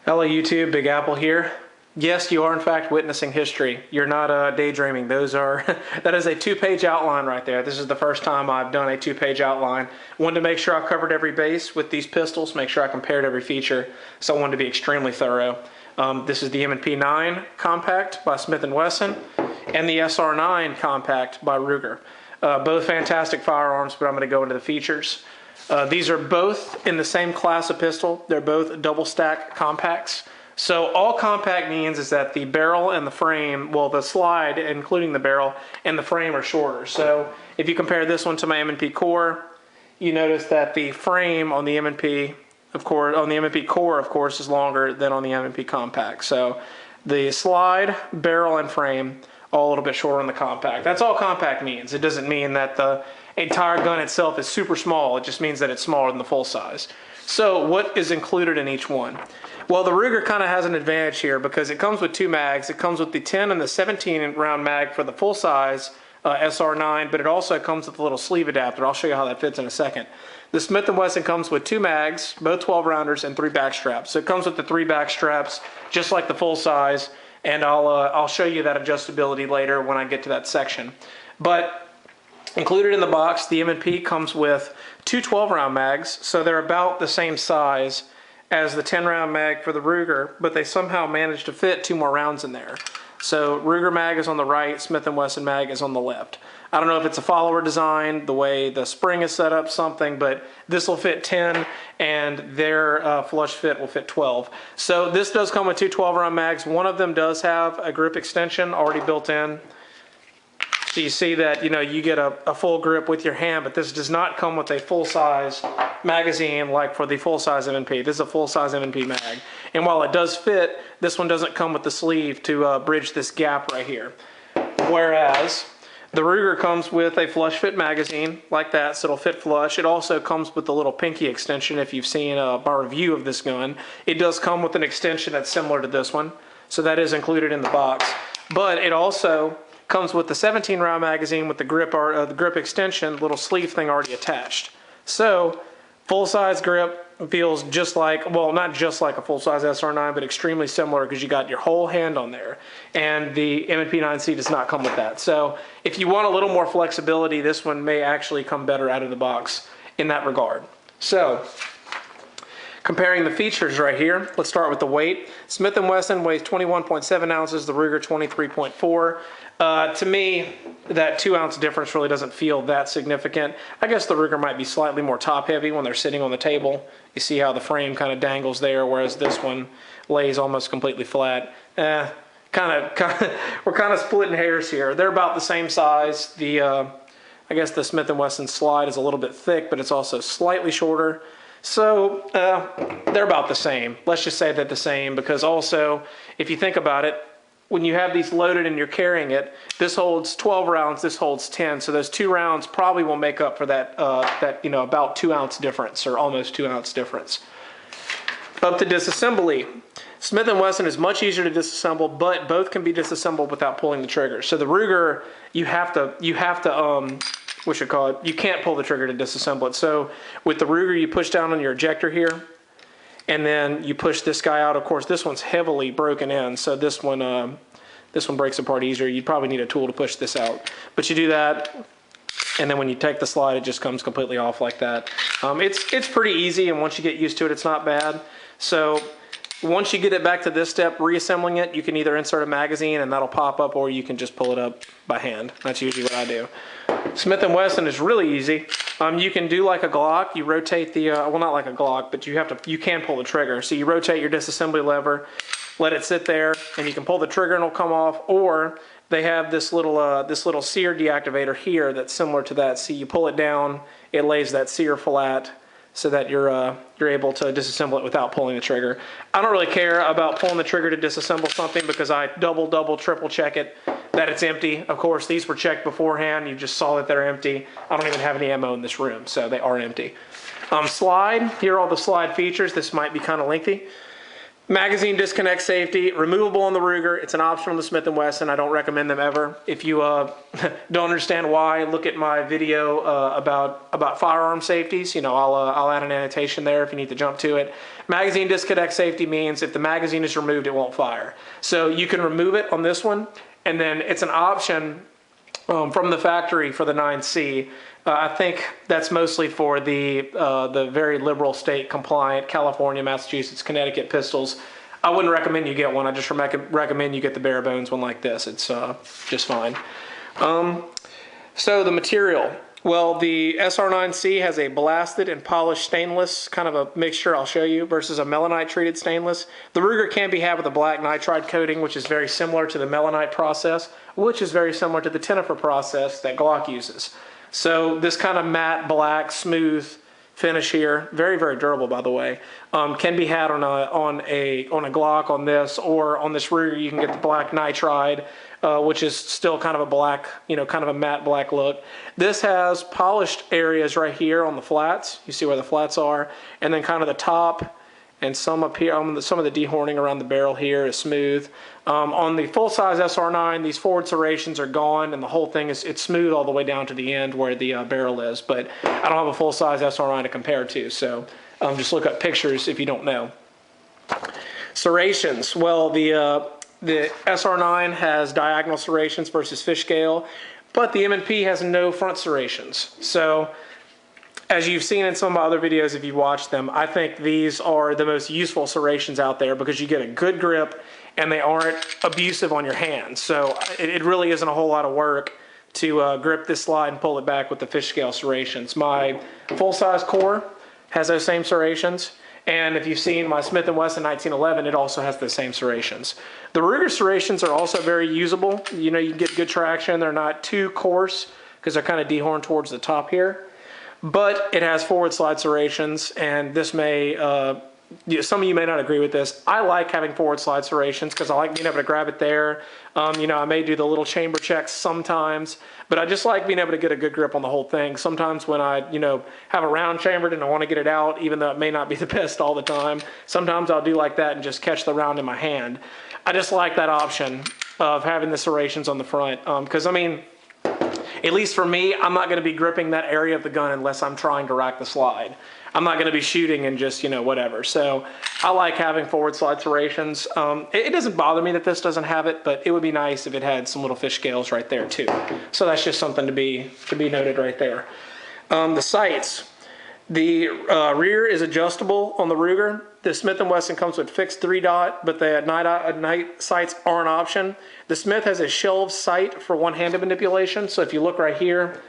Hello YouTube, Big Apple here. Yes, you are in fact witnessing history. You're not daydreaming. That is a two-page outline right there. This is the first time I've done a two-page outline. Wanted to make sure I covered every base with these pistols, make sure I compared every feature, so I wanted to be extremely thorough. This is the M&P9 compact by Smith & Wesson and the SR9 compact by Ruger. Both fantastic firearms, but I'm going to go into the features. These are both in the same class of pistol. They're both double stack compacts. So all compact means is that the barrel and the frame, well, the slide, including the barrel, and the frame are shorter. So if you compare this one to my M&P core, you notice that the frame on the M&P, of course, on the M&P core, of course, is longer than on the M&P compact. So the slide, barrel, and frame all a little bit shorter on the compact. That's all compact means. It doesn't mean that the entire gun itself is super small. It just means that it's smaller than the full size. So what is included in each one? Well, the Ruger kind of has an advantage here because it comes with two mags. It comes with the 10 and the 17 round mag for the full size SR9, but it also comes with a little sleeve adapter. I'll show you how that fits in a second. The Smith & Wesson comes with two mags, both 12 rounders, and three back straps. So it comes with the three back straps, just like the full size, and I'll show you that adjustability later when I get to that section. But included in the box, the M&P comes with two 12-round mags, so they're about the same size as the 10-round mag for the Ruger, but they somehow managed to fit two more rounds in there. So Ruger mag is on the right, Smith & Wesson mag is on the left. I don't know if it's a follower design, the way the spring is set up, something, but this will fit 10 and their flush fit will fit 12. So this does come with two 12-round mags. One of them does have a grip extension already built in. So you see that, you know, you get a full grip with your hand, but this does not come with a full-size magazine like for the full-size M&P. This is a full-size M&P mag. And while it does fit, this one doesn't come with the sleeve to bridge this gap right here. Whereas the Ruger comes with a flush fit magazine like that, so it'll fit flush. It also comes with the little pinky extension. If you've seen my review of this gun, it does come with an extension that's similar to this one. So that is included in the box. But it also comes with the 17-round magazine with the grip extension, little sleeve thing already attached. So full-size grip feels just like, well, not just like a full-size SR9, but extremely similar because you got your whole hand on there. And the M&P9c does not come with that. So if you want a little more flexibility, this one may actually come better out of the box in that regard. So comparing the features right here, let's start with the weight. Smith & Wesson weighs 21.7 ounces, the Ruger 23.4. To me, that 2-ounce difference really doesn't feel that significant. I guess the Ruger might be slightly more top-heavy when they're sitting on the table. You see how the frame kind of dangles there, whereas this one lays almost completely flat. We're kind of splitting hairs here. They're about the same size. I guess the Smith & Wesson slide is a little bit thick, but it's also slightly shorter. So they're about the same. Let's just say they're the same because also, if you think about it, when you have these loaded and you're carrying it, this holds 12 rounds, this holds 10. So those 2 rounds probably will make up for that, about 2-ounce difference or almost 2-ounce difference. Up to disassembly. Smith & Wesson is much easier to disassemble, but both can be disassembled without pulling the trigger. So the Ruger, you can't pull the trigger to disassemble it. So with the Ruger, you push down on your ejector here, and then you push this guy out. Of course, this one's heavily broken in, so this one breaks apart easier. You'd probably need a tool to push this out. But you do that, and then when you take the slide, it just comes completely off like that. It's pretty easy, and once you get used to it, it's not bad. So once you get it back to this step, reassembling it, you can either insert a magazine, and that'll pop up, or you can just pull it up by hand. That's usually what I do. Smith & Wesson is really easy. You can do like a Glock. You rotate the, well, not like a Glock, but you can pull the trigger. So you rotate your disassembly lever, let it sit there, and you can pull the trigger and it'll come off. Or they have this little sear deactivator here that's similar to that. So you pull it down, it lays that sear flat so that you're able to disassemble it without pulling the trigger. I don't really care about pulling the trigger to disassemble something because I double, triple check it that it's empty. Of course, these were checked beforehand. You just saw that they're empty. I don't even have any ammo in this room, so they are empty. Slide, here are all the slide features. This might be kind of lengthy. Magazine disconnect safety, removable on the Ruger. It's an option on the Smith & Wesson. I don't recommend them ever. If you don't understand why, look at my video about firearm safeties. You know, I'll add an annotation there if you need to jump to it. Magazine disconnect safety means if the magazine is removed, it won't fire. So you can remove it on this one, and then it's an option from the factory for the 9C. I think that's mostly for the very liberal state compliant California, Massachusetts, Connecticut pistols. I wouldn't recommend you get one. I just recommend you get the bare bones one like this. It's just fine. So the material. Well, the SR9c has a blasted and polished stainless, kind of a mixture I'll show you, versus a melanite treated stainless. The Ruger can be had with a black nitride coating, which is very similar to the melanite process, which is very similar to the Tenifer process that Glock uses. So this kind of matte, black, smooth finish here, very, very durable, by the way, can be had on a Glock on this, or on this Ruger you can get the black nitride, which is still kind of a black, you know, kind of a matte black look. This has polished areas right here on the flats. You see where the flats are, and then kind of the top and some up here. Some of the dehorning around the barrel here is smooth. On the full-size SR9, these forward serrations are gone, and the whole thing it's smooth all the way down to the end where the barrel is. But I don't have a full-size SR9 to compare to, so just look up pictures if you don't know. Serrations. Well, the SR9 has diagonal serrations versus fish scale, but the M&P has no front serrations. So, as you've seen in some of my other videos, if you've watched them, I think these are the most useful serrations out there because you get a good grip and they aren't abusive on your hands. So it really isn't a whole lot of work to grip this slide and pull it back with the fish scale serrations. My full-size core has those same serrations. And if you've seen my Smith & Wesson 1911, it also has the same serrations. The Ruger serrations are also very usable. You know, you can get good traction. They're not too coarse because they're kind of dehorned towards the top here. But it has forward slide serrations, and this may, some of you may not agree with this. I like having forward slide serrations because I like being able to grab it there. You know, I may do the little chamber checks sometimes, but I just like being able to get a good grip on the whole thing. Sometimes when I, you know, have a round chambered and I want to get it out, even though it may not be the best all the time, sometimes I'll do like that and just catch the round in my hand. I just like that option of having the serrations on the front because, I mean, at least for me, I'm not going to be gripping that area of the gun unless I'm trying to rack the slide. I'm not going to be shooting and just, you know, whatever. So I like having forward slide serrations. It doesn't bother me that this doesn't have it, but it would be nice if it had some little fish scales right there too. So that's just something to be noted right there. The sights. The rear is adjustable on the Ruger. The Smith & Wesson comes with fixed 3-dot, but the night sights are an option. The Smith has a shelved sight for one-handed manipulation. So if you look right here,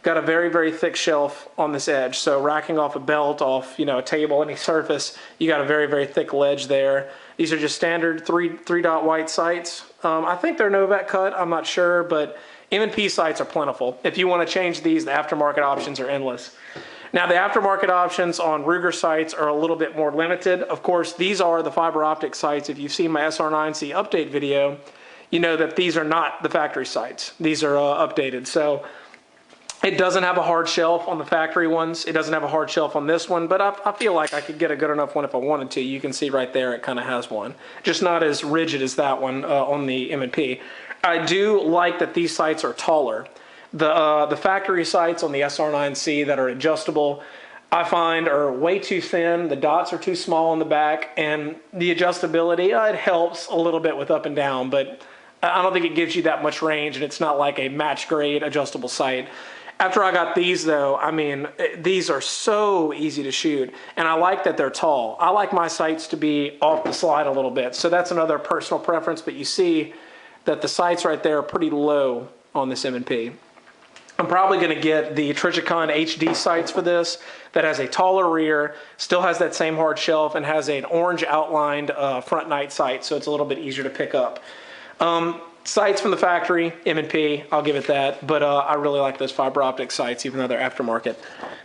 got a very, very thick shelf on this edge. So racking off a belt, off, you know, a table, any surface, you got a very, very thick ledge there. These are just standard 3-dot white sights. I think they're Novak cut, I'm not sure, but M&P sights are plentiful. If you want to change these, the aftermarket options are endless. Now, the aftermarket options on Ruger sights are a little bit more limited. Of course, these are the fiber optic sights. If you've seen my SR9c update video, you know that these are not the factory sights. These are updated. So it doesn't have a hard shelf on the factory ones. It doesn't have a hard shelf on this one, but I feel like I could get a good enough one if I wanted to. You can see right there it kind of has one. Just not as rigid as that one on the M&P. I do like that these sights are taller. The factory sights on the SR9c that are adjustable, I find are way too thin. The dots are too small on the back, and the adjustability, it helps a little bit with up and down, but I don't think it gives you that much range, and it's not like a match grade adjustable sight. After I got these though, I mean, these are so easy to shoot, and I like that they're tall. I like my sights to be off the slide a little bit, so that's another personal preference, but you see that the sights right there are pretty low on this M&P. I'm probably going to get the Trijicon HD sights for this that has a taller rear, still has that same hard shelf, and has an orange outlined front night sight, so it's a little bit easier to pick up. Sights from the factory, M&P, I'll give it that, but I really like those fiber optic sights, even though they're aftermarket.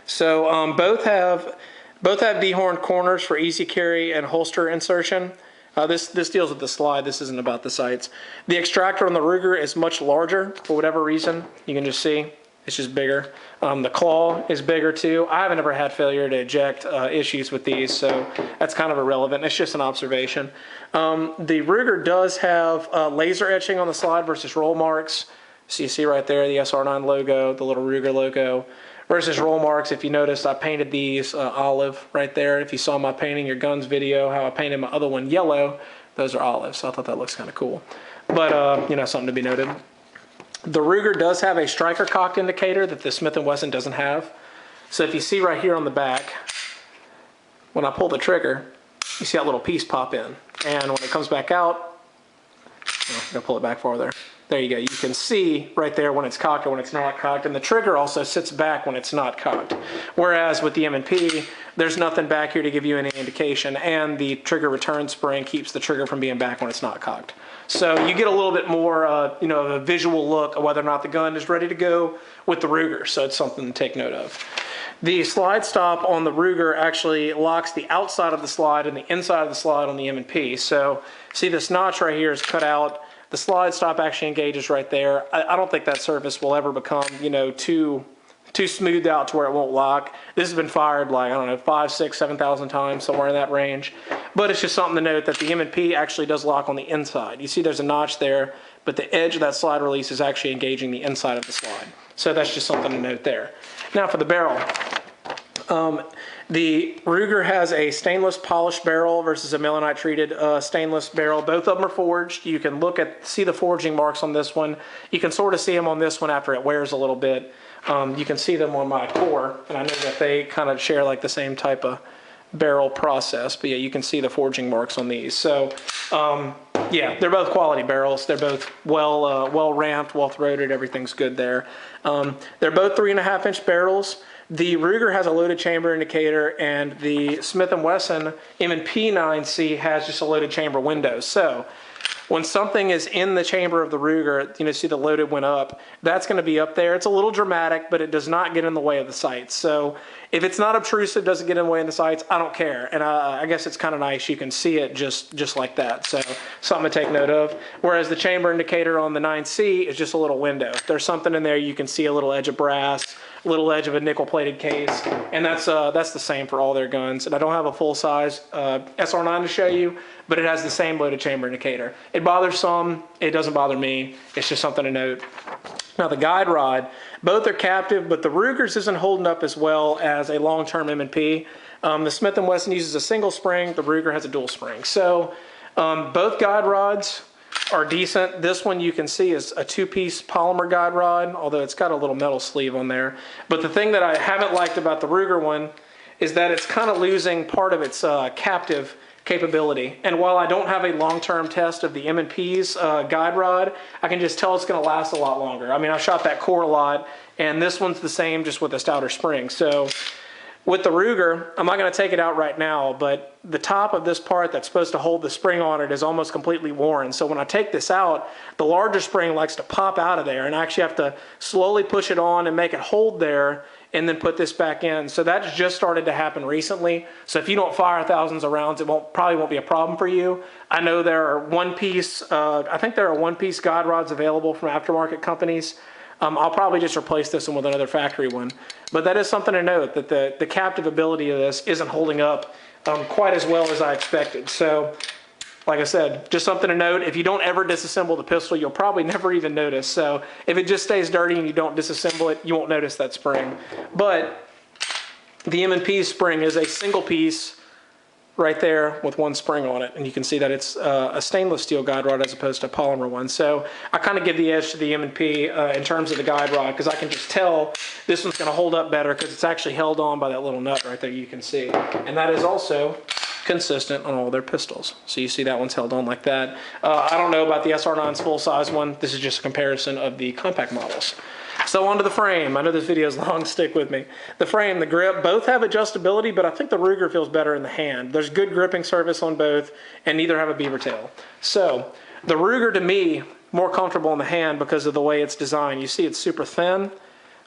So both have dehorned corners for easy carry and holster insertion. This deals with the slide. This isn't about the sights. The extractor on the Ruger is much larger for whatever reason. You can just see. It's just bigger. The claw is bigger too. I haven't ever had failure to eject issues with these, so that's kind of irrelevant. It's just an observation. The Ruger does have laser etching on the slide versus roll marks. So you see right there the SR9 logo, the little Ruger logo, versus roll marks. If you noticed, I painted these olive right there. If you saw my painting your guns video, how I painted my other one yellow, those are olive. So I thought that looks kind of cool. But, you know, something to be noted. The Ruger does have a striker cocked indicator that the Smith & Wesson doesn't have. So if you see right here on the back, when I pull the trigger, you see that little piece pop in. And when it comes back out, I'm going to pull it back farther. There you go. You can see right there when it's cocked or when it's not cocked. And the trigger also sits back when it's not cocked. Whereas with the M&P, there's nothing back here to give you any indication. And the trigger return spring keeps the trigger from being back when it's not cocked. So you get a little bit more, you know, of a visual look of whether or not the gun is ready to go with the Ruger. So it's something to take note of. The slide stop on the Ruger actually locks the outside of the slide and the inside of the slide on the M&P. So see this notch right here is cut out. The slide stop actually engages right there. I don't think that surface will ever become, you know, too smoothed out to where it won't lock. This has been fired like, I don't know, 5, 6, 7,000 times, somewhere in that range. But it's just something to note that the M&P actually does lock on the inside. You see there's a notch there, but the edge of that slide release is actually engaging the inside of the slide. So that's just something to note there. Now for the barrel. The Ruger has a stainless polished barrel versus a melanite treated stainless barrel. Both of them are forged. You can see the forging marks on this one. You can sort of see them on this one after it wears a little bit. You can see them on my core, and I know that they kind of share like the same type of barrel process, but yeah, you can see the forging marks on these. So yeah, they're both quality barrels. They're both well ramped, well throated. Everything's good there. They're both 3.5-inch barrels. The Ruger has a loaded chamber indicator, and the Smith & Wesson M&P9c has just a loaded chamber window. So when something is in the chamber of the Ruger, you know, see the loaded went up, that's going to be up there. It's a little dramatic, but it does not get in the way of the sights. So if it's not obtrusive, doesn't get in the way of the sights, I don't care. And I guess it's kind of nice. You can see it just like that. So something to take note of. Whereas the chamber indicator on the 9C is just a little window. If there's something in there, you can see a little edge of brass, little edge of a nickel-plated case, and that's the same for all their guns. And I don't have a full-size SR9 to show you, but it has the same loaded chamber indicator. It bothers some, it doesn't bother me. It's just something to note. Now the guide rod, both are captive, but the Ruger's isn't holding up as well as a long-term M&P. The Smith & Wesson uses a single spring, the Ruger has a dual spring. So both guide rods are decent. This one you can see is a 2-piece polymer guide rod, although it's got a little metal sleeve on there. But the thing that I haven't liked about the Ruger one is that it's kind of losing part of its captive capability. And while I don't have a long-term test of the M&P's guide rod, I can just tell it's going to last a lot longer. I mean, I've shot that core a lot, and this one's the same, just with a stouter spring. So with the Ruger, I'm not going to take it out right now, but the top of this part that's supposed to hold the spring on it is almost completely worn. So when I take this out, the larger spring likes to pop out of there, and I actually have to slowly push it on and make it hold there and then put this back in. So that's just started to happen recently. So if you don't fire thousands of rounds, it probably won't be a problem for you. I know there are one-piece, I think there are one-piece guide rods available from aftermarket companies. I'll probably just replace this one with another factory one. But that is something to note, that the captive ability of this isn't holding up quite as well as I expected. So like I said, just something to note. If you don't ever disassemble the pistol, you'll probably never even notice. So if it just stays dirty and you don't disassemble it, you won't notice that spring. But the M&P spring is a single piece right there with one spring on it. And you can see that it's a stainless steel guide rod as opposed to a polymer one. So I kind of give the edge to the M&P in terms of the guide rod, because I can just tell this one's going to hold up better because it's actually held on by that little nut right there you can see. And that is also consistent on all their pistols. So you see that one's held on like that. I don't know about the SR9's full-size one. This is just a comparison of the compact models. So onto the frame. I know this video is long, stick with me. The frame, the grip, both have adjustability, but I think the Ruger feels better in the hand. There's good gripping surface on both, and neither have a beaver tail. So the Ruger, to me, more comfortable in the hand because of the way it's designed. You see it's super thin,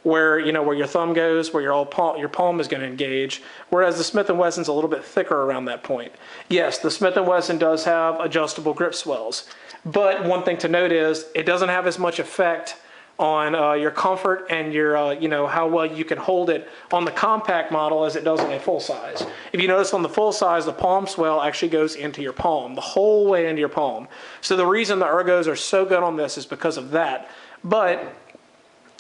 where your thumb goes, where your palm is going to engage, whereas the Smith & Wesson's a little bit thicker around that point. Yes, the Smith & Wesson does have adjustable grip swells, but one thing to note is it doesn't have as much effect on your comfort and your, you know, how well you can hold it on the compact model as it does on a full size. If you notice on the full size, the palm swell actually goes into your palm, the whole way into your palm. So the reason the ergos are so good on this is because of that. But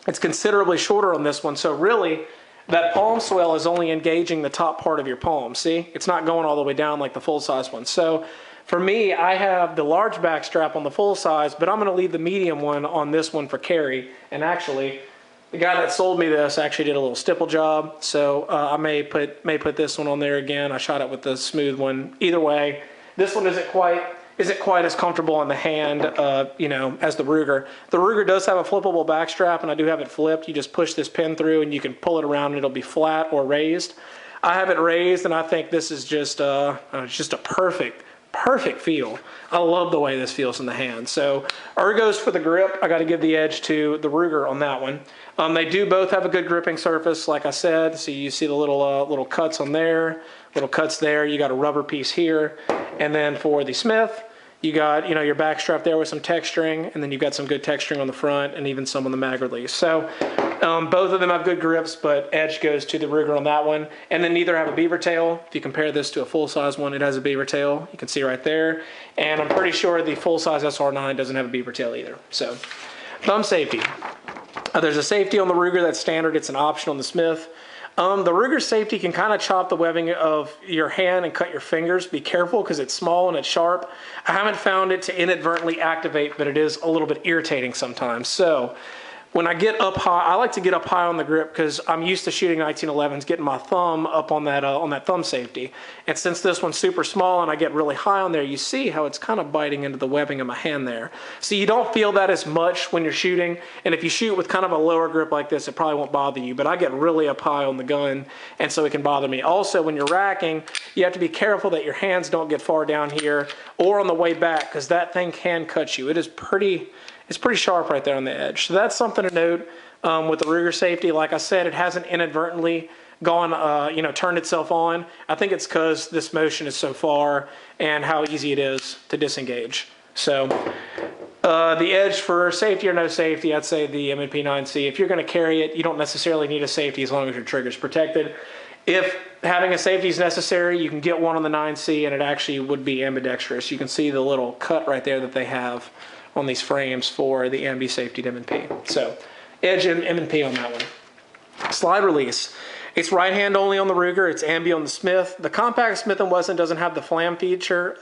it's considerably shorter on this one. So really, that palm swell is only engaging the top part of your palm. See, it's not going all the way down like the full size one. So for me, I have the large back strap on the full size, but I'm going to leave the medium one on this one for carry. And actually, the guy that sold me this actually did a little stipple job. So I may put this one on there again. I shot it with the smooth one. Either way, this one isn't quite as comfortable in the hand, you know, as the Ruger. The Ruger does have a flippable back strap, and I do have it flipped. You just push this pin through, and you can pull it around, and it'll be flat or raised. I have it raised, and I think this is just it's just a perfect feel. I love the way this feels in the hand. So ergos for the grip, I got to give the edge to the Ruger on that one. They do both have a good gripping surface, like I said. So you see the little cuts on there, little cuts there. You got a rubber piece here, and then for the Smith, you got, you know, your back strap there with some texturing, and then you've got some good texturing on the front and even some on the mag release. So both of them have good grips, but edge goes to the Ruger on that one. And then neither have a beaver tail. If you compare this to a full-size one, it has a beaver tail. You can see right there. And I'm pretty sure the full-size SR9 doesn't have a beaver tail either. So thumb safety. There's a safety on the Ruger that's standard. It's an option on the Smith. The Ruger safety can kind of chop the webbing of your hand and cut your fingers. Be careful because it's small and it's sharp. I haven't found it to inadvertently activate, but it is a little bit irritating sometimes. So when I get up high, I like to get up high on the grip because I'm used to shooting 1911s, getting my thumb up on that thumb safety. And since this one's super small and I get really high on there, you see how it's kind of biting into the webbing of my hand there. So you don't feel that as much when you're shooting. And if you shoot with kind of a lower grip like this, it probably won't bother you. But I get really up high on the gun, and so it can bother me. Also, when you're racking, you have to be careful that your hands don't get far down here or on the way back, because that thing can cut you. It's pretty sharp right there on the edge. So that's something to note with the Ruger safety. Like I said, it hasn't inadvertently gone, you know, turned itself on. I think it's because this motion is so far and how easy it is to disengage. So the edge for safety or no safety, I'd say the M&P9c. If you're going to carry it, you don't necessarily need a safety as long as your trigger's protected. If having a safety is necessary, you can get one on the 9C, and it actually would be ambidextrous. You can see the little cut right there that they have on these frames for the ambi safety M&P. So edge and M&P on that one. Slide release. It's right hand only on the Ruger. It's ambi on the Smith. The compact Smith & Wesson doesn't have the slam feature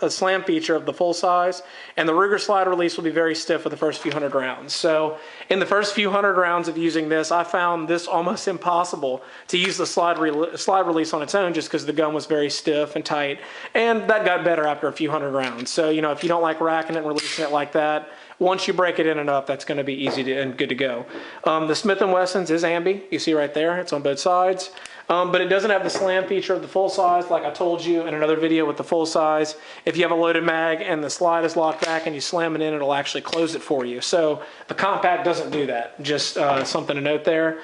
of the full size, and the Ruger slide release will be very stiff for the first few hundred rounds. So in the first few hundred rounds of using this, I found this almost impossible to use the slide release on its own, just because the gun was very stiff and tight, and that got better after a few hundred rounds. So, you know, if you don't like racking it and releasing it like that, once you break it in enough, that's going to be easy and good to go. The Smith & Wesson's is ambi. You see right there, it's on both sides. But it doesn't have the slam feature of the full size, like I told you in another video with the full size. If you have a loaded mag and the slide is locked back and you slam it in, it'll actually close it for you. So the compact doesn't do that. Just something to note there.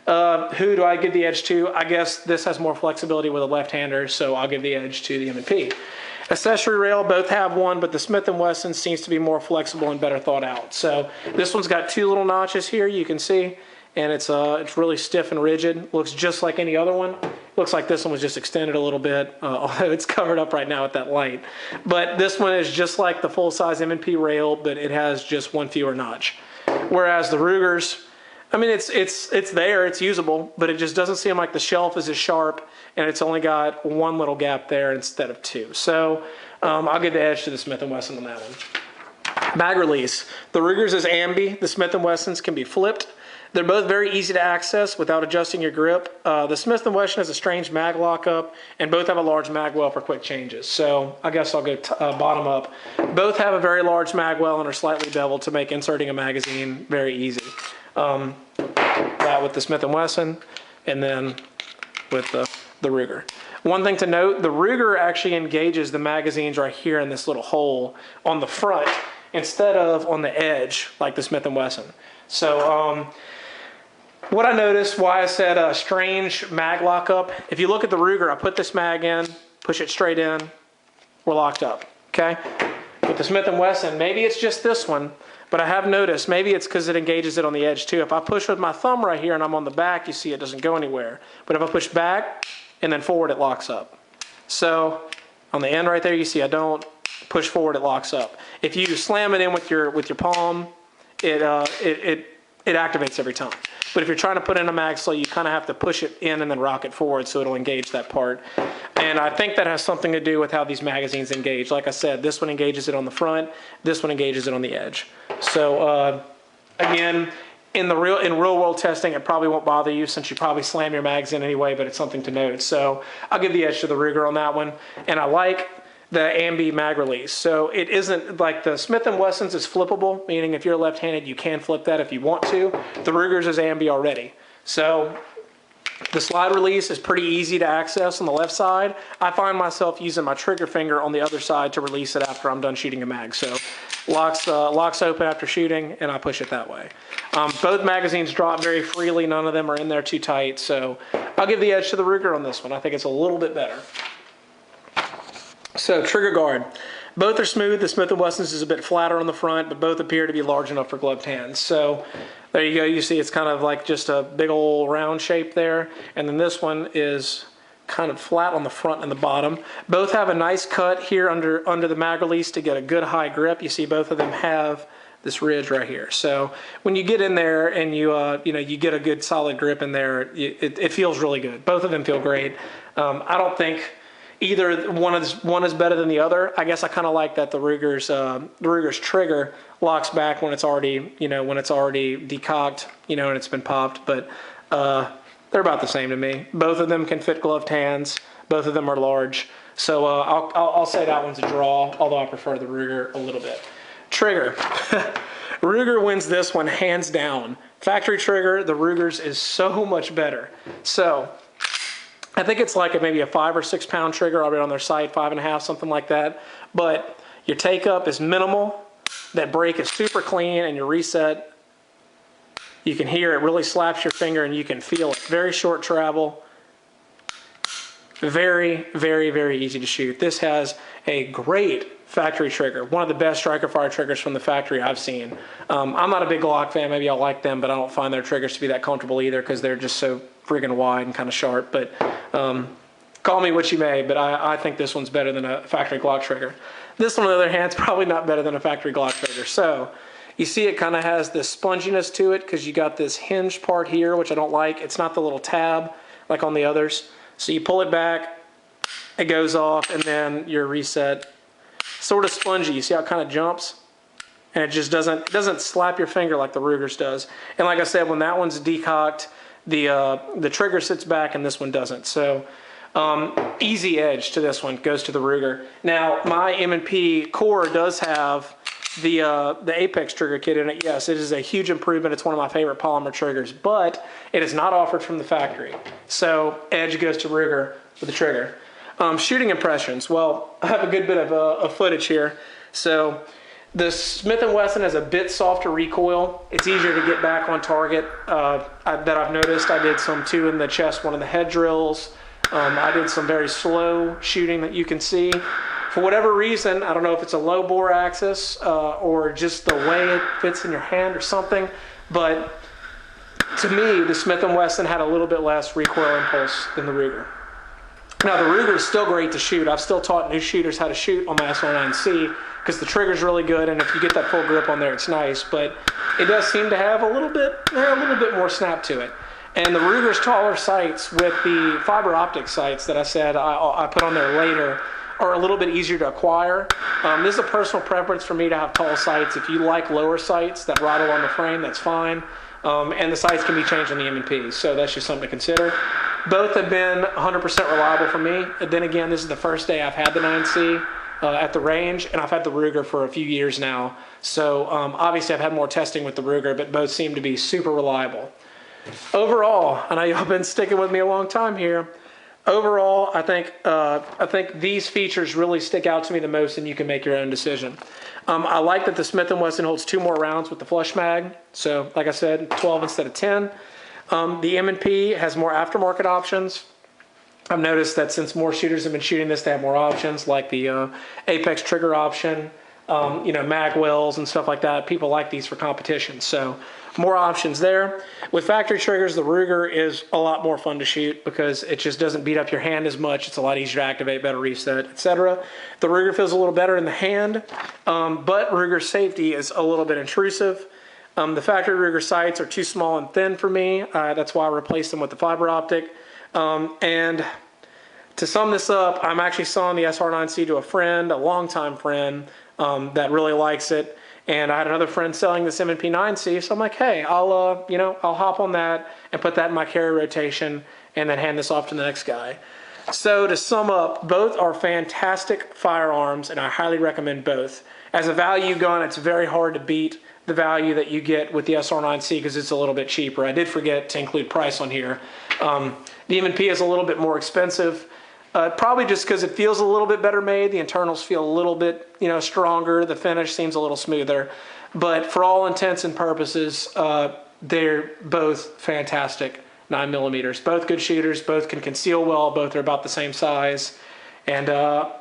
Who do I give the edge to? I guess this has more flexibility with a left-hander, so I'll give the edge to the M&P. Accessory rail, both have one, but the Smith & Wesson seems to be more flexible and better thought out. So this one's got two little notches here, you can see, and it's really stiff and rigid. Looks just like any other one. Looks like this one was just extended a little bit, although it's covered up right now with that light. But this one is just like the full-size M&P rail, but it has just one fewer notch. Whereas the Ruger's, I mean, it's there, it's usable, but it just doesn't seem like the shelf is as sharp, and it's only got one little gap there instead of two. So I'll give the edge to the Smith & Wesson on that one. Mag release. The Ruger's is ambi. The Smith & Wesson's can be flipped. They're both very easy to access without adjusting your grip. The Smith & Wesson has a strange mag lockup, and both have a large mag well for quick changes. So I guess I'll go bottom up. Both have a very large mag well and are slightly beveled to make inserting a magazine very easy. That with the Smith & Wesson, and then with the Ruger. One thing to note, the Ruger actually engages the magazines right here in this little hole on the front instead of on the edge like the Smith & Wesson. So what I noticed, why I said a strange mag lockup, if you look at the Ruger, I put this mag in, push it straight in, we're locked up, okay? With the Smith & Wesson, maybe it's just this one, But I have noticed, maybe it's because it engages it on the edge too. If I push with my thumb right here and I'm on the back, you see it doesn't go anywhere. But if I push back and then forward, it locks up. So on the end right there, you see I don't push forward, it locks up. If you slam it in with your palm, it activates every time. But if you're trying to put in a mag slate, you kind of have to push it in and then rock it forward so it'll engage that part. And I think that has something to do with how these magazines engage. Like I said, this one engages it on the front, this one engages it on the edge. So again, in real world testing, it probably won't bother you since you probably slam your mags in anyway, but it's something to note. So I'll give the edge to the Ruger on that one. And I like the ambi mag release. So it isn't like the Smith & Wesson's is flippable, meaning if you're left-handed, you can flip that if you want to. The Ruger's is ambi already. So the slide release is pretty easy to access on the left side. I find myself using my trigger finger on the other side to release it after I'm done shooting a mag. So locks open after shooting, and I push it that way. Both magazines drop very freely. None of them are in there too tight. So I'll give the edge to the Ruger on this one. I think it's a little bit better. So trigger guard. Both are smooth. The Smith & Wesson's is a bit flatter on the front, but both appear to be large enough for gloved hands. So there you go. You see it's kind of like just a big old round shape there. And then this one is kind of flat on the front and the bottom. Both have a nice cut here under the mag release to get a good high grip. You see both of them have this ridge right here. So when you get in there and you get a good solid grip in there, it feels really good. Both of them feel great. I don't think either one is better than the other. I guess I kind of like that the Ruger's trigger locks back when it's already decocked, and it's been popped. But they're about the same to me. Both of them can fit gloved hands. Both of them are large. So I'll say that one's a draw, although I prefer the Ruger a little bit. Trigger. Ruger wins this one hands down. Factory trigger, the Ruger's is so much better. So I think it's like maybe a 5 or 6 pound trigger already on their site, 5.5, something like that. But your take up is minimal. That brake is super clean, and your reset, you can hear it really slaps your finger and you can feel it. Very short travel. Very, very, very easy to shoot. This has a great factory trigger. One of the best striker fire triggers from the factory I've seen. I'm not a big Glock fan. Maybe I'll like them, but I don't find their triggers to be that comfortable either because they're just so friggin' wide and kind of sharp. But call me what you may, but I think this one's better than a factory Glock trigger. This one, on the other hand, is probably not better than a factory Glock trigger. So you see it kind of has this sponginess to it because you got this hinge part here, which I don't like. It's not the little tab like on the others. So you pull it back, it goes off, and then your reset. Sort of spongy. You see how it kind of jumps? And it just doesn't slap your finger like the Ruger's does. And like I said, when that one's decocked, the trigger sits back and this one doesn't. So easy edge to this one goes to the Ruger. Now my M&P core does have the Apex trigger kit in it. Yes, it is a huge improvement. It's one of my favorite polymer triggers, but it is not offered from the factory. So edge goes to Ruger with the trigger. Shooting impressions. Well, I have a good bit of footage here. So the Smith & Wesson has a bit softer recoil. It's easier to get back on target that I've noticed. I did some 2 in the chest, 1 in the head drills. I did some very slow shooting that you can see. For whatever reason, I don't know if it's a low bore axis or just the way it fits in your hand or something, but to me, the Smith & Wesson had a little bit less recoil impulse than the Ruger. Now, the Ruger is still great to shoot. I've still taught new shooters how to shoot on my SR9c because the trigger's really good, and if you get that full grip on there, it's nice. But it does seem to have a little bit more snap to it. And the Ruger's taller sights with the fiber optic sights that I said I put on there later are a little bit easier to acquire. This is a personal preference for me to have tall sights. If you like lower sights that rattle on the frame, that's fine. And the sights can be changed on the M&P, so that's just something to consider. Both have been 100% reliable for me. And then again, this is the first day I've had the 9C at the range, and I've had the Ruger for a few years now. So obviously I've had more testing with the Ruger, but both seem to be super reliable. Overall, I know y'all been sticking with me a long time here. Overall, I think these features really stick out to me the most, and you can make your own decision. I like that the Smith & Wesson holds 2 more rounds with the flush mag. So like I said, 12 instead of 10. The M&P has more aftermarket options. I've noticed that since more shooters have been shooting this, they have more options like the Apex trigger option, mag wells and stuff like that. People like these for competition. So more options there. With factory triggers, the Ruger is a lot more fun to shoot because it just doesn't beat up your hand as much. It's a lot easier to activate, better reset, etc. The Ruger feels a little better in the hand, but Ruger's safety is a little bit intrusive. The factory Ruger sights are too small and thin for me. That's why I replaced them with the fiber optic. And to sum this up, I'm actually selling the SR9c to a friend, a longtime friend, that really likes it. And I had another friend selling this M&P9c, so I'm like, hey, I'll hop on that and put that in my carry rotation and then hand this off to the next guy. So to sum up, both are fantastic firearms, and I highly recommend both. As a value gun, it's very hard to beat the value that you get with the SR9c because it's a little bit cheaper. I did forget to include price on here. The M&P is a little bit more expensive, probably just because it feels a little bit better made. The internals feel a little bit, stronger. The finish seems a little smoother. But for all intents and purposes, they're both fantastic 9mm. Both good shooters, both can conceal well, both are about the same size. And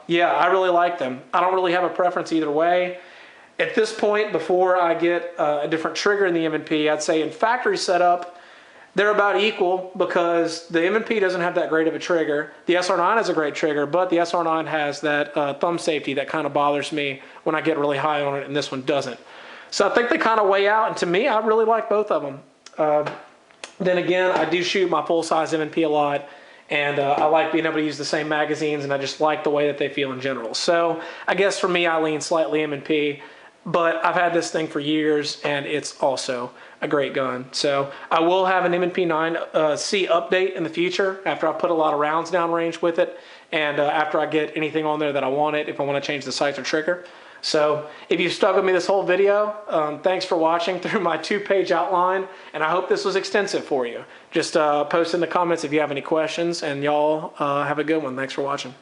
yeah, I really like them. I don't really have a preference either way. At this point, before I get a different trigger in the M&P, I'd say in factory setup, they're about equal because the M&P doesn't have that great of a trigger. The SR9 has a great trigger, but the SR9 has that thumb safety that kind of bothers me when I get really high on it, and this one doesn't. So I think they kind of weigh out, and to me, I really like both of them. Then again, I do shoot my full-size M&P a lot, and I like being able to use the same magazines, and I just like the way that they feel in general. So I guess for me, I lean slightly M&P. But I've had this thing for years, and it's also a great gun. So I will have an M&P9c update in the future after I put a lot of rounds downrange with it, and after I get anything on there that I want it, if I want to change the sights or trigger. So if you've stuck with me this whole video, thanks for watching through my 2-page outline, and I hope this was extensive for you. Just post in the comments if you have any questions, and y'all have a good one. Thanks for watching.